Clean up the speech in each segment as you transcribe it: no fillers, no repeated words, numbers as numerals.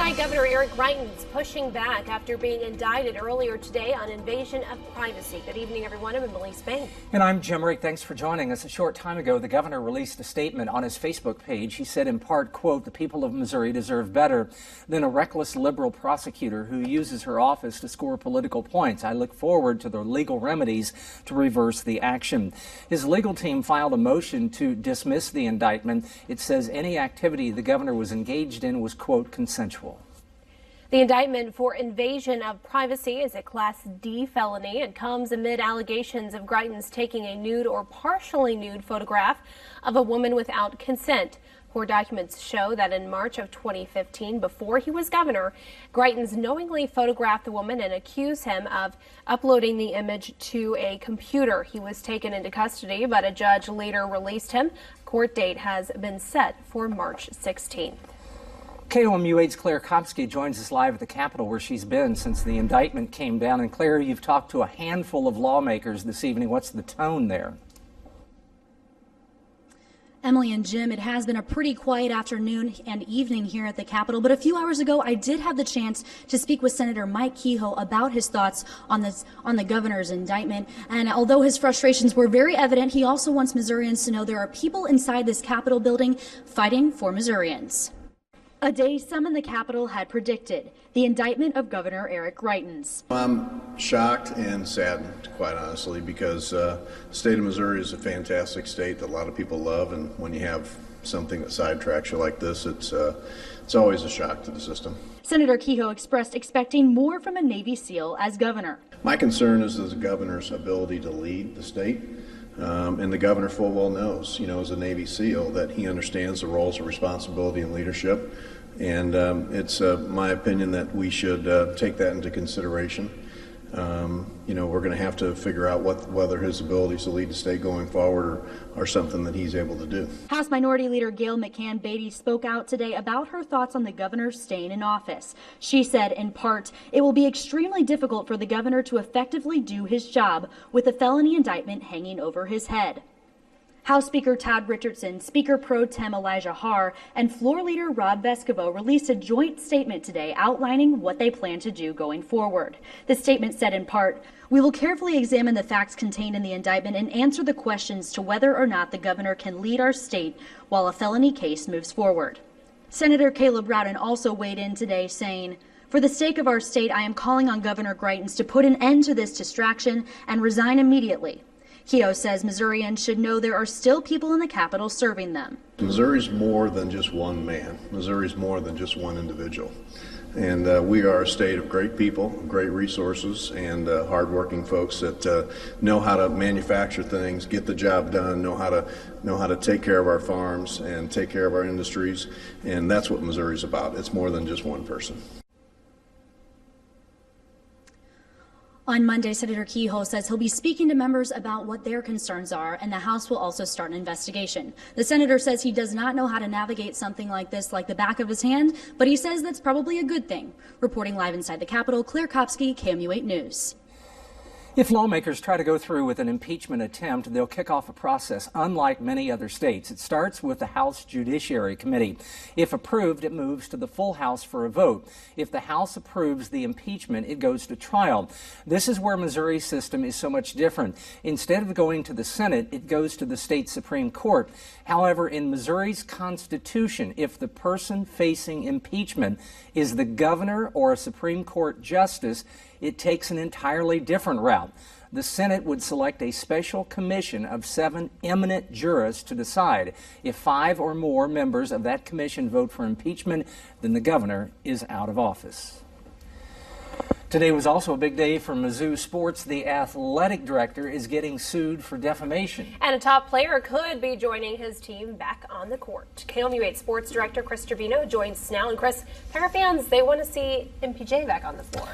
right, Governor Eric Greitens pushing back after being indicted earlier today on invasion of privacy. Good evening, everyone. I'm Emily Spain. And I'm Jim Rick. Thanks for joining us. A short time ago, the governor released a statement on his Facebook page. He said in part, quote, "The people of Missouri deserve better than a reckless liberal prosecutor who uses her office to score political points. I look forward to the legal remedies to reverse the action." His legal team filed a motion to dismiss the indictment. It says any activity the governor was engaged in was, quote, consensual. The indictment for invasion of privacy is a Class D felony and comes amid allegations of Greitens taking a nude or partially nude photograph of a woman without consent. Court documents show that in March of 2015, before he was governor, Greitens knowingly photographed the woman and accused him of uploading the image to a computer. He was taken into custody, but a judge later released him. Court date has been set for March 16th. KOMU 8's Claire Kopsky joins us live at the Capitol, where she's been since the indictment came down. And Claire, you've talked to a handful of lawmakers this evening. What's the tone there? Emily and Jim, it has been a pretty quiet afternoon and evening here at the Capitol, but a few hours ago I did have the chance to speak with Senator Mike Kehoe about his thoughts on the governor's indictment. And although his frustrations were very evident, he also wants Missourians to know there are people inside this Capitol building fighting for Missourians. A day some in the Capitol had predicted, the indictment of Governor Eric Greitens. I'm shocked and saddened, quite honestly, because the state of Missouri is a fantastic state that a lot of people love, and when you have something that sidetracks you like this, it's always a shock to the system. Senator Kehoe expressed expecting more from a Navy SEAL as governor. My concern is the governor's ability to lead the state. And the governor full well knows, as a Navy SEAL, that he understands the roles of responsibility and leadership. And it's my opinion that we should take that into consideration. We're going to have to figure out whether his abilities to lead the state going forward are something that he's able to do. House Minority Leader Gail McCann Beatty spoke out today about her thoughts on the governor staying in office. She said, in part, it will be extremely difficult for the governor to effectively do his job with a felony indictment hanging over his head. House Speaker Todd Richardson, Speaker Pro Tem Elijah Haar, and Floor Leader Rob Vescovo released a joint statement today outlining what they plan to do going forward. The statement said in part, "We will carefully examine the facts contained in the indictment and answer the questions to whether or not the governor can lead our state while a felony case moves forward." Senator Caleb Rowden also weighed in today saying, "For the sake of our state, I am calling on Governor Greitens to put an end to this distraction and resign immediately." Kehoe says Missourians should know there are still people in the Capitol serving them. Missouri's more than just one man. Missouri's more than just one individual. And we are a state of great people, great resources, and hardworking folks that know how to manufacture things, get the job done, know how to take care of our farms and take care of our industries. And that's what Missouri's about. It's more than just one person. On Monday, Senator Kehoe says he'll be speaking to members about what their concerns are, and the House will also start an investigation. The senator says he does not know how to navigate something like this like the back of his hand, but he says that's probably a good thing. Reporting live inside the Capitol, Claire Kopsky, KOMU 8 News. If lawmakers try to go through with an impeachment attempt, they'll kick off a process unlike many other states. It starts with the House Judiciary Committee. If approved, it moves to the full House for a vote. If the House approves the impeachment, it goes to trial. This is where Missouri's system is so much different. Instead of going to the Senate, it goes to the state Supreme Court. However, in Missouri's Constitution, if the person facing impeachment is the governor or a Supreme Court justice, it takes an entirely different route. The Senate would select a special commission of 7 eminent jurists to decide. If 5 or more members of that commission vote for impeachment, then the governor is out of office. Today was also a big day for Mizzou sports. The athletic director is getting sued for defamation. And a top player could be joining his team back on the court. KOMU 8 sports director Chris Trevino joins us now. And Chris, Packer fans, they want to see MPJ back on the floor.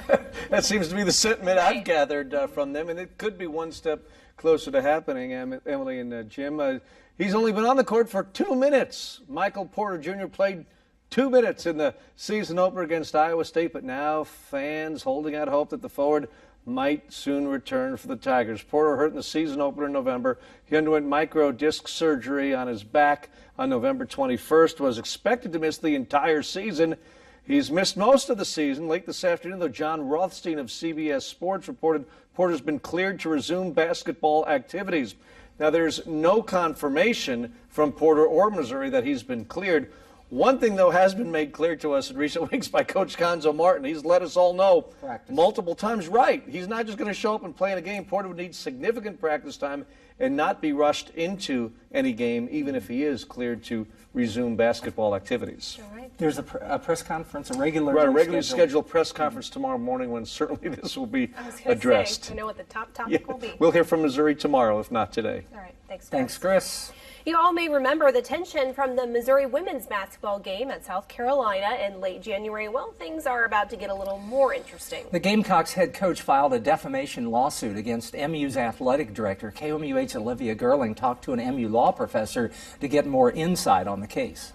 That seems to be the sentiment I've gathered from them, and it could be one step closer to happening, Emily and Jim. He's only been on the court for 2 minutes. Michael Porter Jr. played 2 minutes in the season opener against Iowa State, but now fans holding out hope that the forward might soon return for the Tigers. Porter hurt in the season opener in November. He underwent micro-disc surgery on his back on November 21st, was expected to miss the entire season. He's missed most of the season. Late this afternoon, though, John Rothstein of CBS Sports reported Porter's been cleared to resume basketball activities. Now, there's no confirmation from Porter or Missouri that he's been cleared. One thing, though, has been made clear to us in recent weeks by Coach Gonzo Martin. He's let us all know multiple times, right, he's not just going to show up and play in a game. Porter would need significant practice time and not be rushed into any game, even if he is cleared to resume basketball activities. All right. There's a press conference, a regularly scheduled press conference tomorrow morning when certainly this will be I was gonna addressed. Say, I know what the top topic will be. We'll hear from Missouri tomorrow, if not today. All right. Thanks, Chris. Thanks, Chris. You all may remember the tension from the Missouri women's basketball game at South Carolina in late January. Well, things are about to get a little more interesting. The Gamecocks head coach filed a defamation lawsuit against MU's athletic director. KOMU's Olivia Gerling talked to an MU law professor to get more insight on the case.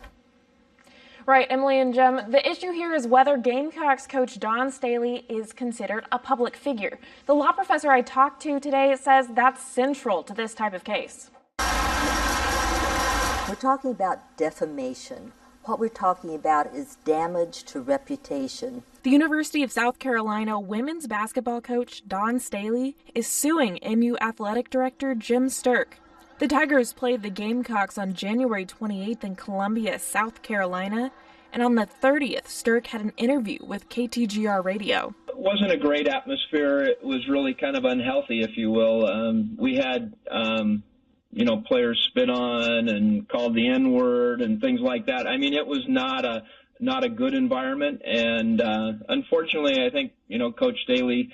Right, Emily and Jim, the issue here is whether Gamecocks coach Don Staley is considered a public figure. The law professor I talked to today says that's central to this type of case. We're talking about defamation. What we're talking about is damage to reputation. The University of South Carolina women's basketball coach Don Staley is suing MU athletic director Jim Sturk. The Tigers played the Gamecocks on January 28th in Columbia, South Carolina, and on the 30th, Sturk had an interview with KTGR Radio. It wasn't a great atmosphere. It was really kind of unhealthy, if you will. We had players spit on and called the N-word and things like that. I mean, it was not a good environment. And unfortunately, I think, Coach Staley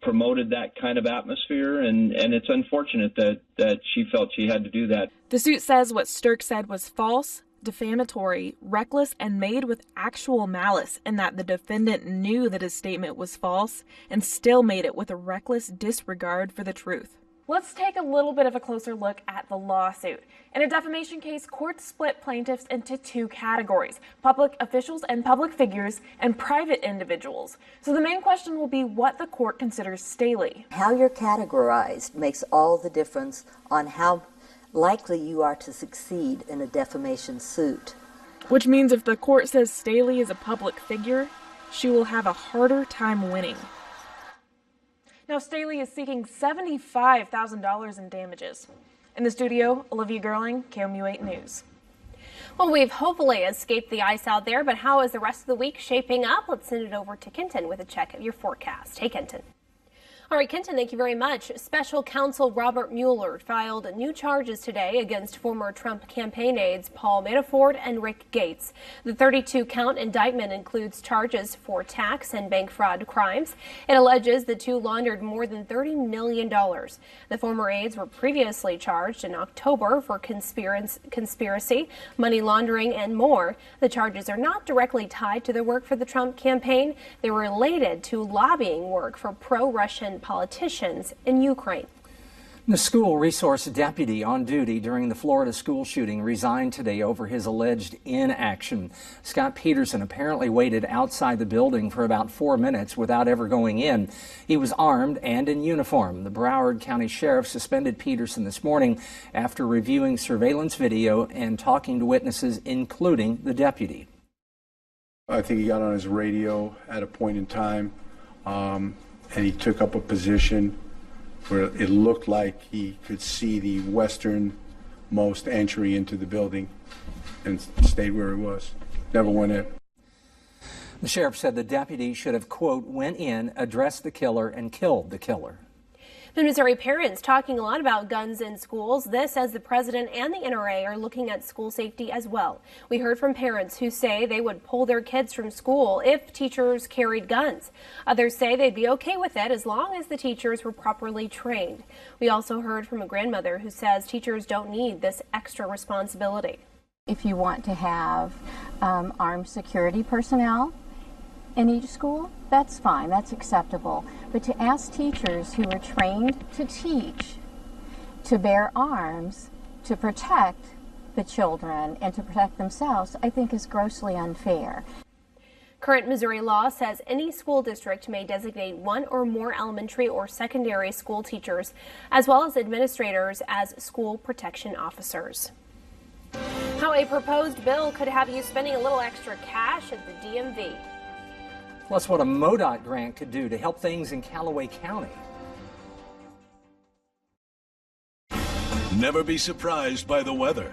promoted that kind of atmosphere. And it's unfortunate that she felt she had to do that. The suit says what Sturk said was false, defamatory, reckless, and made with actual malice, and that the defendant knew that his statement was false and still made it with a reckless disregard for the truth. Let's take a little bit of a closer look at the lawsuit. In a defamation case, courts split plaintiffs into two categories: public officials and public figures, and private individuals. So the main question will be what the court considers Staley. How you're categorized makes all the difference on how likely you are to succeed in a defamation suit. Which means if the court says Staley is a public figure, she will have a harder time winning. Now, Staley is seeking $75,000 in damages. In the studio, Olivia Gerling, KOMU 8 News. Well, we've hopefully escaped the ice out there, but how is the rest of the week shaping up? Let's send it over to Kenton with a check of your forecast. Hey, Kenton. All right, Kenton, thank you very much. Special counsel Robert Mueller filed new charges today against former Trump campaign aides Paul Manafort and Rick Gates. The 32-count indictment includes charges for tax and bank fraud crimes. It alleges the two laundered more than $30 million. The former aides were previously charged in October for conspiracy, money laundering, and more. The charges are not directly tied to their work for the Trump campaign. They're related to lobbying work for pro-Russian politicians in Ukraine. The school resource deputy on duty during the Florida school shooting resigned today over his alleged inaction. Scott Peterson apparently waited outside the building for about 4 minutes without ever going in. He was armed and in uniform. The Broward County Sheriff suspended Peterson this morning after reviewing surveillance video and talking to witnesses, including the deputy. I think he got on his radio at a point in time, and he took up a position where it looked like he could see the westernmost entry into the building and stayed where he was. Never went in. The sheriff said the deputy should have, quote, went in, addressed the killer, and killed the killer. The Missouri parents talking a lot about guns in schools. This as the president and the NRA are looking at school safety as well. We heard from parents who say they would pull their kids from school if teachers carried guns. Others say they'd be okay with it as long as the teachers were properly trained. We also heard from a grandmother who says teachers don't need this extra responsibility. If you want to have armed security personnel in each school, that's fine, that's acceptable. But to ask teachers who are trained to teach to bear arms to protect the children and to protect themselves, I think is grossly unfair. Current Missouri law says any school district may designate one or more elementary or secondary school teachers, as well as administrators, as school protection officers. how a proposed bill could have you spending a little extra cash at the DMV. Plus, what a MoDOT grant could do to help things in Callaway County. Never be surprised by the weather.